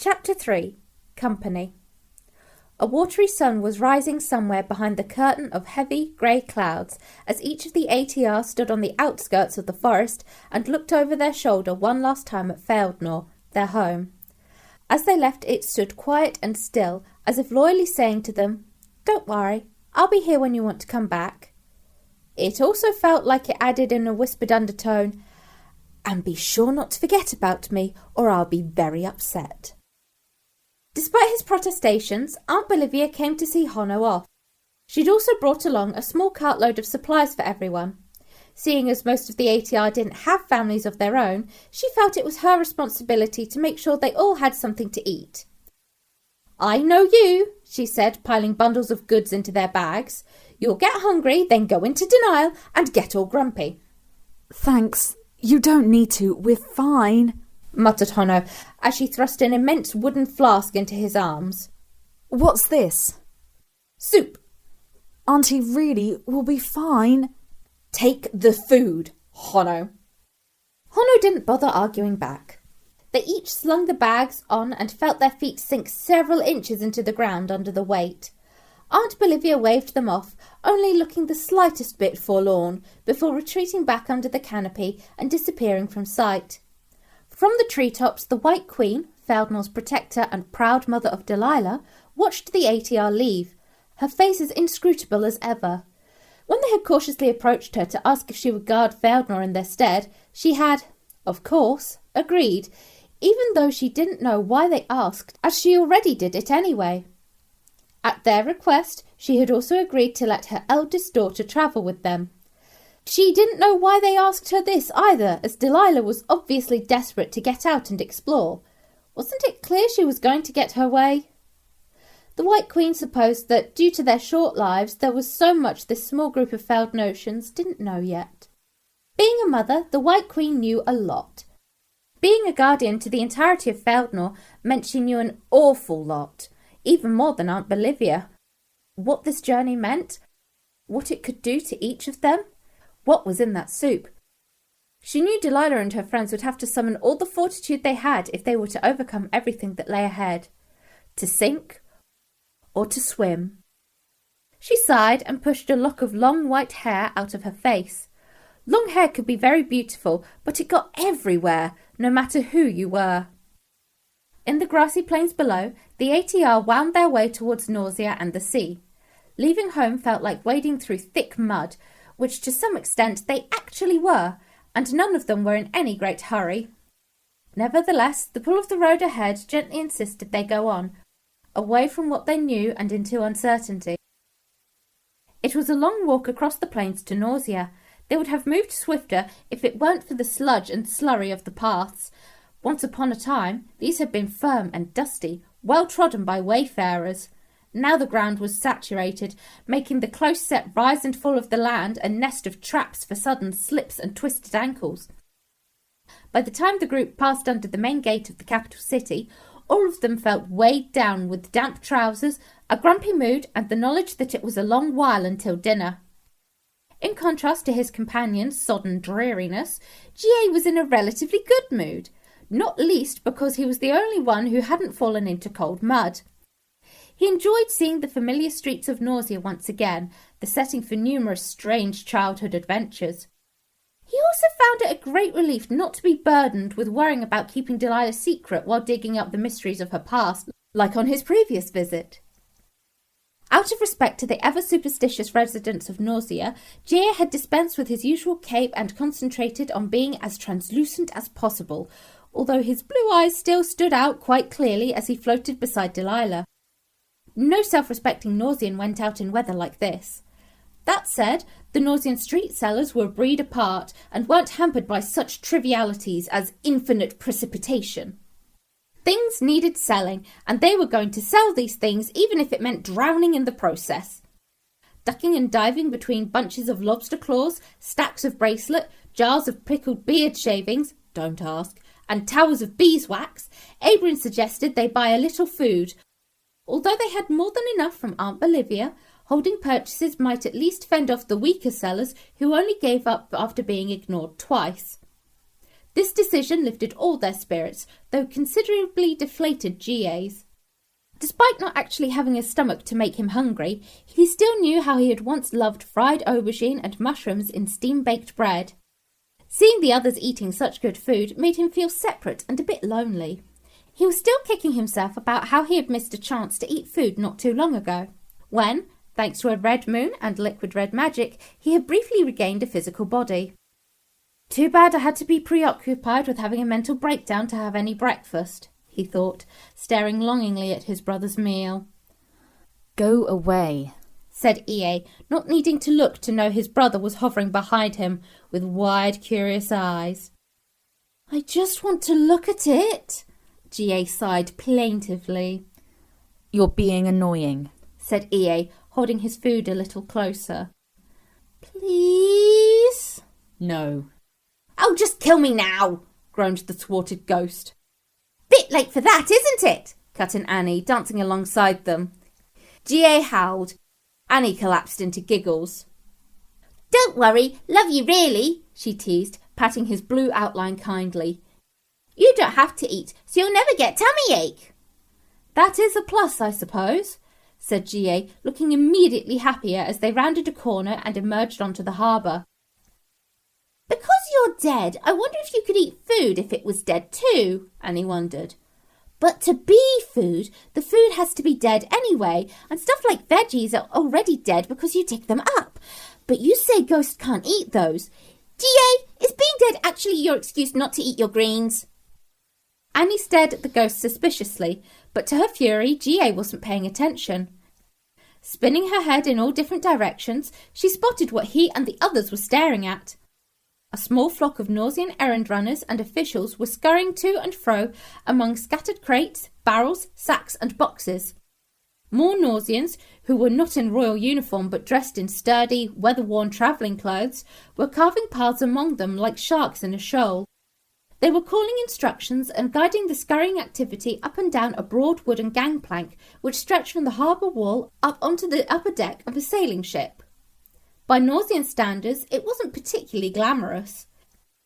Chapter 3. Company. A watery sun was rising somewhere behind the curtain of heavy grey clouds as each of the Aguiar stood on the outskirts of the forest and looked over their shoulder one last time at Feldnor, their home. As they left, it stood quiet and still, as if loyally saying to them, "Don't worry, I'll be here when you want to come back." It also felt like it added in a whispered undertone, "And be sure not to forget about me, or I'll be very upset." Despite his protestations, Aunt Bolivia came to see Honno off. She'd also brought along a small cartload of supplies for everyone. Seeing as most of the Aguiar didn't have families of their own, she felt it was her responsibility to make sure they all had something to eat. "I know you," she said, piling bundles of goods into their bags. "You'll get hungry, then go into denial and get all grumpy." "Thanks, you don't need to, we're fine," muttered Honno, as she thrust an immense wooden flask into his arms. "What's this?" "Soup." "Auntie really will be fine." "Take the food, Honno." Honno didn't bother arguing back. They each slung the bags on and felt their feet sink several inches into the ground under the weight. Aunt Bolivia waved them off, only looking the slightest bit forlorn, before retreating back under the canopy and disappearing from sight. From the treetops, the White Queen, Feldnor's protector and proud mother of Delilah, watched the Aguiar leave, her face as inscrutable as ever. When they had cautiously approached her to ask if she would guard Feldnor in their stead, she had, of course, agreed, even though she didn't know why they asked, as she already did it anyway. At their request, she had also agreed to let her eldest daughter travel with them. She didn't know why they asked her this either, as Delilah was obviously desperate to get out and explore. Wasn't it clear she was going to get her way? The White Queen supposed that, due to their short lives, there was so much this small group of Feldnotians didn't know yet. Being a mother, the White Queen knew a lot. Being a guardian to the entirety of Feldnor meant she knew an awful lot, even more than Aunt Bolivia. What this journey meant, what it could do to each of them, what was in that soup. She knew Delilah and her friends would have to summon all the fortitude they had if they were to overcome everything that lay ahead. To sink or to swim. She sighed and pushed a lock of long white hair out of her face. Long hair could be very beautiful, but it got everywhere, no matter who you were. In the grassy plains below, the Aguiar wound their way towards Nausea and the sea. Leaving home felt like wading through thick mud, which to some extent they actually were, and none of them were in any great hurry. Nevertheless, the pull of the road ahead gently insisted they go on, away from what they knew and into uncertainty. It was a long walk across the plains to Nausea. They would have moved swifter if it weren't for the sludge and slurry of the paths. Once upon a time, these had been firm and dusty, well trodden by wayfarers. Now the ground was saturated, making the close-set rise and fall of the land a nest of traps for sudden slips and twisted ankles. By the time the group passed under the main gate of the capital city, all of them felt weighed down with damp trousers, a grumpy mood, and the knowledge that it was a long while until dinner. In contrast to his companion's sodden dreariness, G.A. was in a relatively good mood, not least because he was the only one who hadn't fallen into cold mud. He enjoyed seeing the familiar streets of Nausea once again, the setting for numerous strange childhood adventures. He also found it a great relief not to be burdened with worrying about keeping Delilah secret while digging up the mysteries of her past, like on his previous visit. Out of respect to the ever-superstitious residents of Nausea, Jair had dispensed with his usual cape and concentrated on being as translucent as possible, although his blue eyes still stood out quite clearly as he floated beside Delilah. No self-respecting Nausean went out in weather like this. That said, the Nausean street sellers were a breed apart and weren't hampered by such trivialities as infinite precipitation. Things needed selling, and they were going to sell these things even if it meant drowning in the process. Ducking and diving between bunches of lobster claws, stacks of bracelet, jars of pickled beard shavings, don't ask, and towers of beeswax, Abram suggested they buy a little food. Although they had more than enough from Aunt Bolivia, holding purchases might at least fend off the weaker sellers who only gave up after being ignored twice. This decision lifted all their spirits, though considerably deflated G.A.'s. Despite not actually having a stomach to make him hungry, he still knew how he had once loved fried aubergine and mushrooms in steam-baked bread. Seeing the others eating such good food made him feel separate and a bit lonely. He was still kicking himself about how he had missed a chance to eat food not too long ago, when, thanks to a red moon and liquid red magic, he had briefly regained a physical body. Too bad I had to be preoccupied with having a mental breakdown to have any breakfast, he thought, staring longingly at his brother's meal. Go away, said E.A., not needing to look to know his brother was hovering behind him with wide, curious eyes. I just want to look at it, G.A. sighed plaintively. You're being annoying, said E.A., holding his food a little closer. Please? No. Oh, just kill me now, groaned the thwarted ghost. Bit late for that, isn't it? Cut in Annie, dancing alongside them. G.A. howled. Annie collapsed into giggles. Don't worry, love you really, she teased, patting his blue outline kindly. You don't have to eat, so you'll never get tummy ache. That is a plus, I suppose, said G.A., looking immediately happier as they rounded a corner and emerged onto the harbour. Because you're dead, I wonder if you could eat food if it was dead too, Annie wondered. But to be food, the food has to be dead anyway, and stuff like veggies are already dead because you dig them up. But you say ghosts can't eat those. G.A., is being dead actually your excuse not to eat your greens? Annie stared at the ghost suspiciously, but to her fury, G.A. wasn't paying attention. Spinning her head in all different directions, she spotted what he and the others were staring at. A small flock of Nausian errand runners and officials were scurrying to and fro among scattered crates, barrels, sacks and boxes. More Nausians, who were not in royal uniform but dressed in sturdy, weather-worn travelling clothes, were carving paths among them like sharks in a shoal. They were calling instructions and guiding the scurrying activity up and down a broad wooden gangplank which stretched from the harbour wall up onto the upper deck of a sailing ship. By Nausian standards, it wasn't particularly glamorous.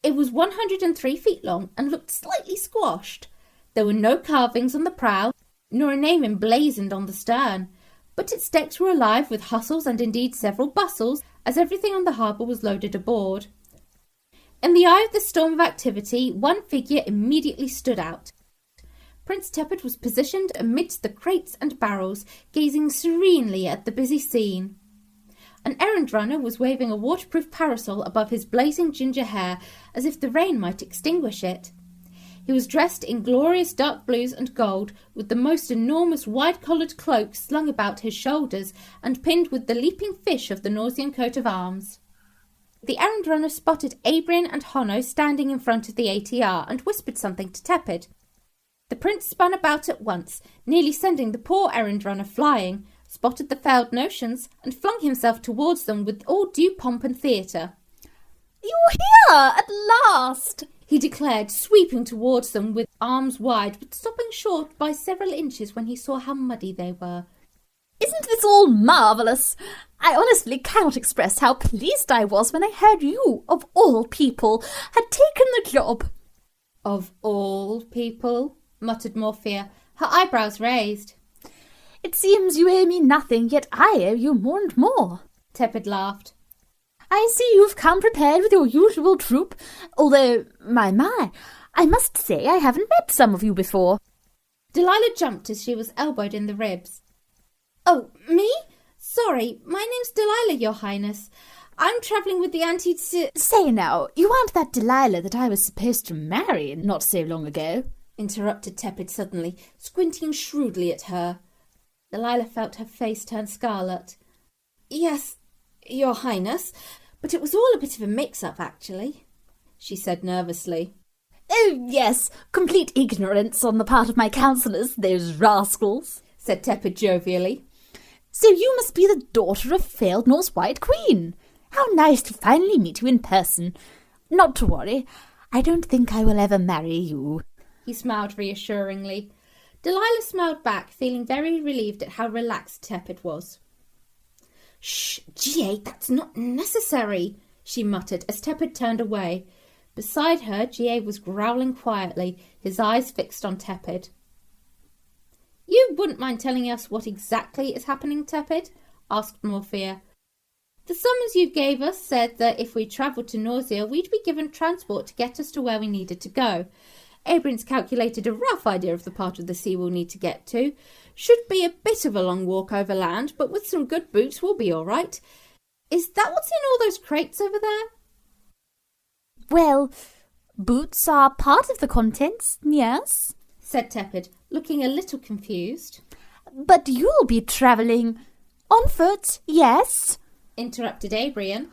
It was 103 feet long and looked slightly squashed. There were no carvings on the prow, nor a name emblazoned on the stern, but its decks were alive with hustles and indeed several bustles, as everything on the harbour was loaded aboard. In the eye of the storm of activity, one figure immediately stood out. Prince Tepid was positioned amidst the crates and barrels, gazing serenely at the busy scene. An errand runner was waving a waterproof parasol above his blazing ginger hair, as if the rain might extinguish it. He was dressed in glorious dark blues and gold, with the most enormous wide-collared cloak slung about his shoulders and pinned with the leaping fish of the Nausian coat of arms. The errand runner spotted Abrian and Honno standing in front of the ATR and whispered something to Tepid. The prince spun about at once, nearly sending the poor errand runner flying, spotted the failed notions, and flung himself towards them with all due pomp and theatre. "You're here, at last!" he declared, sweeping towards them with arms wide, but stopping short by several inches when he saw how muddy they were. "Isn't this all marvellous? I honestly cannot express how pleased I was when I heard you, of all people, had taken the job." "Of all people?" muttered Morphea, her eyebrows raised. "It seems you owe me nothing, yet I owe you more and more." Tepid laughed. "I see you've come prepared with your usual troop, although, my, I must say I haven't met some of you before." Delilah jumped as she was elbowed in the ribs. "Oh, me? Sorry, my name's Delilah, Your Highness. I'm travelling with the Say now, you aren't that Delilah that I was supposed to marry not so long ago?" interrupted Tepid suddenly, squinting shrewdly at her. Delilah felt her face turn scarlet. "Yes, Your Highness, but it was all a bit of a mix-up, actually," she said nervously. "Oh, yes, complete ignorance on the part of my counsellors, those rascals," said Tepid jovially. "So you must be the daughter of failed Norse White Queen. How nice to finally meet you in person. Not to worry, I don't think I will ever marry you." He smiled reassuringly. Delilah smiled back, feeling very relieved at how relaxed Tepid was. "Shh, G.A., that's not necessary," she muttered as Tepid turned away. Beside her, G.A. was growling quietly, his eyes fixed on Tepid. "You wouldn't mind telling us what exactly is happening, Tepid?" asked Morphea. "The summons you gave us said that if we travelled to Nausea, we'd be given transport to get us to where we needed to go. Abrion's calculated a rough idea of the part of the sea we'll need to get to. Should be a bit of a long walk over land, but with some good boots we'll be all right. Is that what's in all those crates over there?" Well, boots are part of the contents, yes, said Tepid, looking a little confused. "But you'll be travelling on foot, yes?" interrupted Abrion.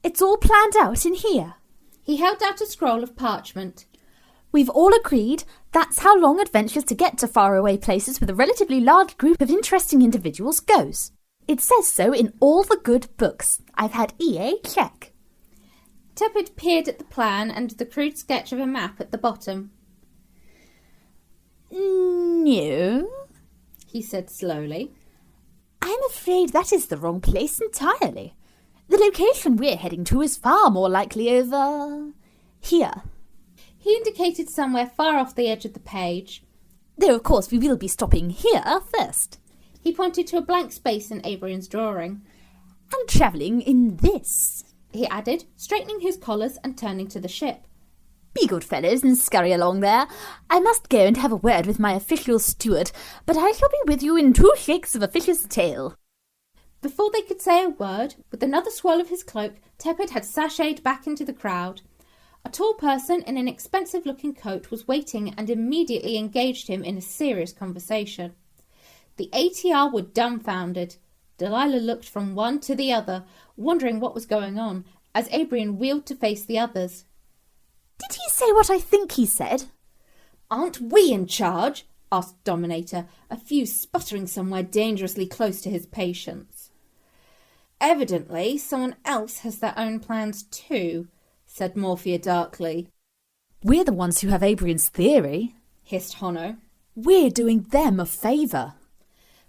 "It's all planned out in here." He held out a scroll of parchment. "We've all agreed that's how long adventures to get to faraway places with a relatively large group of interesting individuals goes. It says so in all the good books. I've had EA check." Tepid peered at the plan and the crude sketch of a map at the bottom. "No," he said slowly. "I'm afraid that is the wrong place entirely. The location we're heading to is far more likely over here." He indicated somewhere far off the edge of the page. "Though, of course, we will be stopping here first." He pointed to a blank space in Abrion's drawing. "And travelling in this," he added, straightening his collars and turning to the ship. "Be good fellows and scurry along there. I must go and have a word with my official steward, but I shall be with you in 2 shakes of a fish's tail." Before they could say a word, with another swirl of his cloak, Tepid had sashayed back into the crowd. A tall person in an expensive-looking coat was waiting and immediately engaged him in a serious conversation. The ATR were dumbfounded. Delilah looked from one to the other, wondering what was going on, as Abrion wheeled to face the others. "Did he say what I think he said?" "Aren't we in charge?" asked Dominator, a fuse sputtering somewhere dangerously close to his patience. "Evidently, someone else has their own plans too," said Morphea darkly. "We're the ones who have Abrion's theory," hissed Honno. "We're doing them a favour."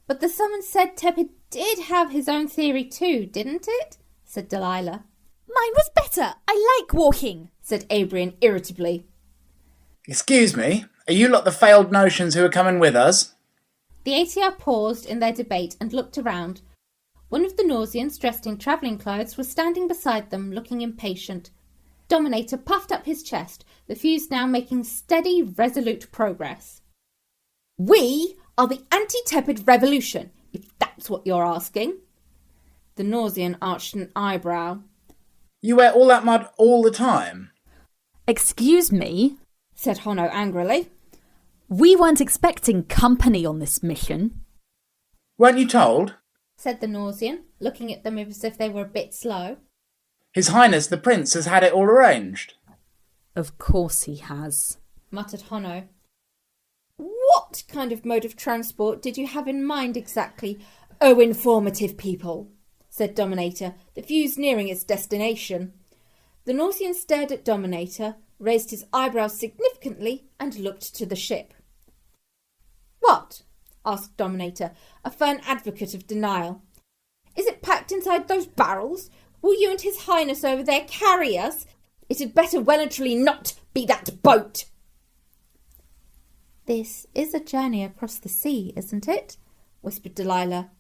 "But the summons said Tepid did have his own theory too, didn't it?" said Delilah. "Mine was better. I like walking," said Abrion irritably. "Excuse me, are you lot the failed notions who are coming with us?" The ATR paused in their debate and looked around. One of the Nausians, dressed in travelling clothes, was standing beside them, looking impatient. Dominator puffed up his chest, the fuse now making steady, resolute progress. "We are the anti-Tepid revolution, if that's what you're asking." The Nausian arched an eyebrow. "You wear all that mud all the time?" "Excuse me," said Honno angrily. "We weren't expecting company on this mission." "Weren't you told?" said the Nausian, looking at them as if they were a bit slow. "His Highness the Prince has had it all arranged." "Of course he has," muttered Honno. "What kind of mode of transport did you have in mind exactly, oh informative people?" said Dominator, the fuse nearing its destination. The Nausian stared at Dominator, raised his eyebrows significantly, and looked to the ship. "What?" asked Dominator, a firm advocate of denial. "Is it packed inside those barrels? Will you and His Highness over there carry us? It had better well and truly not be that boat." "This is a journey across the sea, isn't it?" whispered Delilah.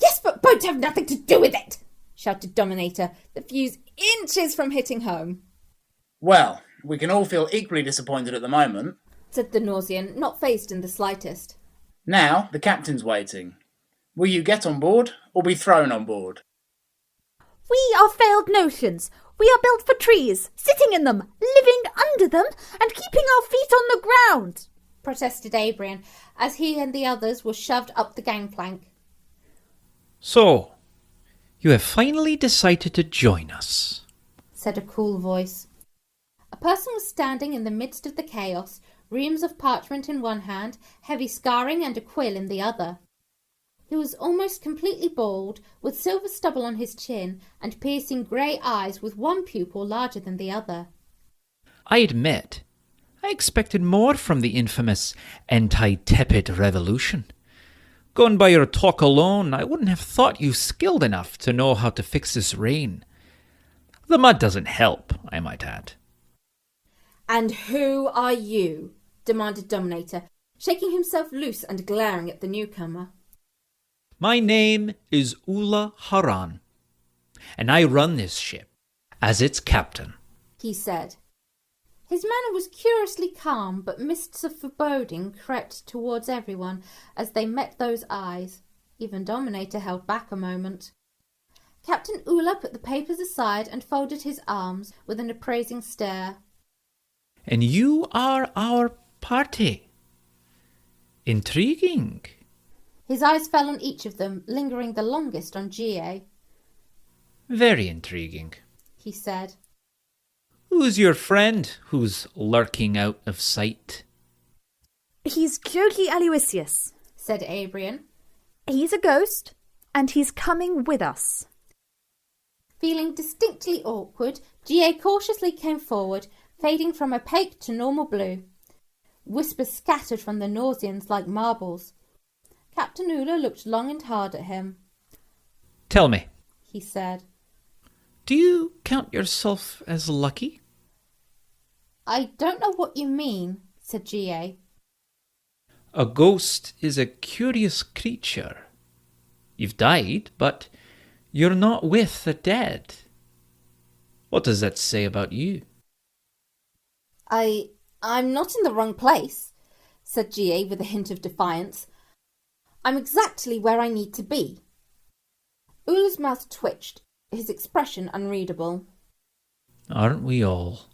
"Yes, but boats have nothing to do with it," shouted Dominator, the fuse inches from hitting home. "Well, we can all feel equally disappointed at the moment," said the Nausian, not fazed in the slightest. "Now the captain's waiting. Will you get on board or be thrown on board?" "We are failed notions. We are built for trees, sitting in them, living under them, and keeping our feet on the ground," protested Abrion, as he and the others were shoved up the gangplank. "So, you have finally decided to join us," said a cool voice. A person was standing in the midst of the chaos, reams of parchment in one hand, heavy scarring and a quill in the other. He was almost completely bald, with silver stubble on his chin and piercing grey eyes with one pupil larger than the other. "I admit, I expected more from the infamous anti-Tepid revolution. Going by your talk alone, I wouldn't have thought you skilled enough to know how to fix this rain. The mud doesn't help, I might add." "And who are you?" demanded Dominator, shaking himself loose and glaring at the newcomer. My name is Oola Haran, and I run this ship as its captain, he said. His manner was curiously calm, but mists of foreboding crept towards everyone as they met those eyes. Even Dominator held back a moment. Captain Oola put the papers aside and folded his arms with an appraising stare. And you are our party. Intriguing. His eyes fell on each of them, lingering the longest on G.A. Very intriguing, he said. Who's your friend who's lurking out of sight? He's Jogi Aluiciuous, said Abrian. He's a ghost, and he's coming with us. Feeling distinctly awkward, G.A. cautiously came forward, fading from opaque to normal blue. Whispers scattered from the Nausians like marbles. Captain Oola looked long and hard at him. Tell me, he said. Do you count yourself as lucky? I don't know what you mean, said G.A. A ghost is a curious creature. You've died, but you're not with the dead. What does that say about you? I'm not in the wrong place, said G.A. with a hint of defiance. I'm exactly where I need to be. Oola's mouth twitched, his expression unreadable. Aren't we all?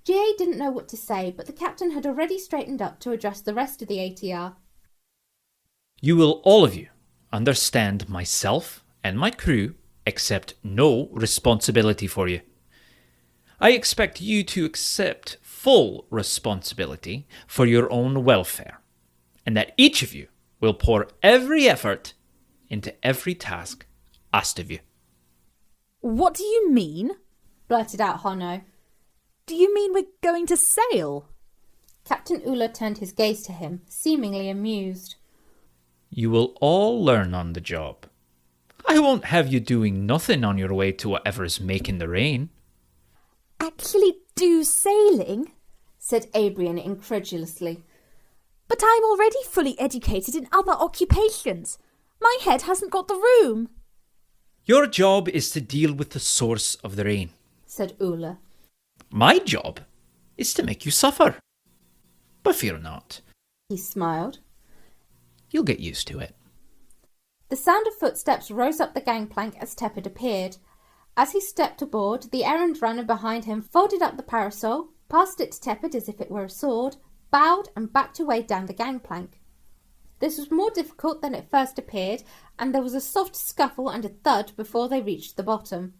G.A. didn't know what to say, but the captain had already straightened up to address the rest of the ATR. You will all of you understand myself and my crew accept no responsibility for you. I expect you to accept full responsibility for your own welfare, and that each of you will pour every effort into every task asked of you. What do you mean? Blurted out Hono. Do you mean we're going to sail? Captain Oola turned his gaze to him, seemingly amused. You will all learn on the job. I won't have you doing nothing on your way to whatever's making the rain. Actually do sailing? Said Abrian incredulously. But I'm already fully educated in other occupations. My head hasn't got the room. Your job is to deal with the source of the rain, said Oola. My job is to make you suffer. But fear not. He smiled. You'll get used to it. The sound of footsteps rose up the gangplank as Tepid appeared. As he stepped aboard, the errand runner behind him folded up the parasol, passed it to Tepid as if it were a sword, bowed and backed away down the gangplank. This was more difficult than it first appeared, and there was a soft scuffle and a thud before they reached the bottom.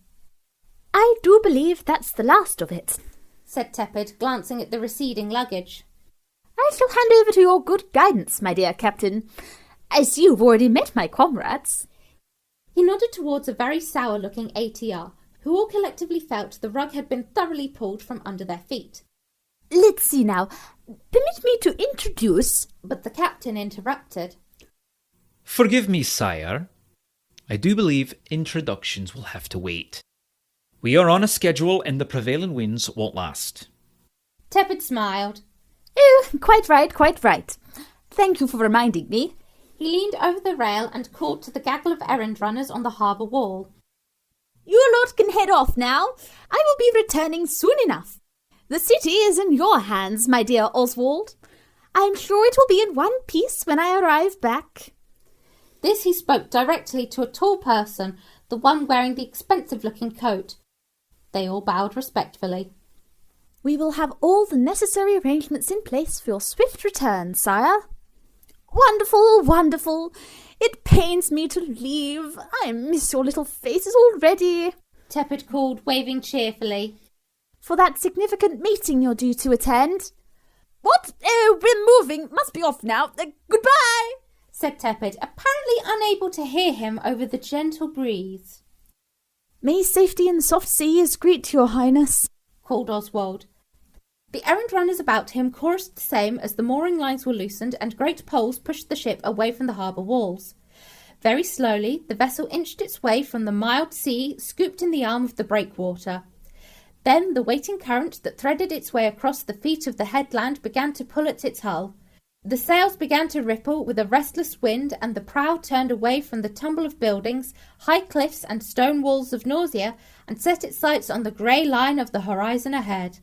I do believe that's the last of it, said Tepid, glancing at the receding luggage. I shall hand over to your good guidance, my dear Captain, as you've already met my comrades. He nodded towards a very sour-looking ATR, who all collectively felt the rug had been thoroughly pulled from under their feet. Let's see now. Permit me to introduce... But the captain interrupted. Forgive me, sire. I do believe introductions will have to wait. We are on a schedule and the prevailing winds won't last. Tepid smiled. Oh, quite right, quite right. Thank you for reminding me. He leaned over the rail and called to the gaggle of errand runners on the harbour wall. You lot can head off now. I will be returning soon enough. The city is in your hands, my dear Oswald. I'm sure it will be in one piece when I arrive back. This he spoke directly to a tall person, the one wearing the expensive-looking coat. They all bowed respectfully. We will have all the necessary arrangements in place for your swift return, sire. Wonderful, wonderful. It pains me to leave. I miss your little faces already. Tepid called, waving cheerfully. For that significant meeting you're due to attend. What? Oh, we're moving. Must be off now. Goodbye, said Tepid, apparently unable to hear him over the gentle breeze. May safety and soft seas greet your highness, called Oswald. The errand runners about him chorused the same as the mooring lines were loosened and great poles pushed the ship away from the harbour walls. Very slowly, the vessel inched its way from the mild sea, scooped in the arm of the breakwater. Then the waiting current that threaded its way across the feet of the headland began to pull at its hull. The sails began to ripple with a restless wind, and the prow turned away from the tumble of buildings, high cliffs and stone walls of nausea, and set its sights on the grey line of the horizon ahead.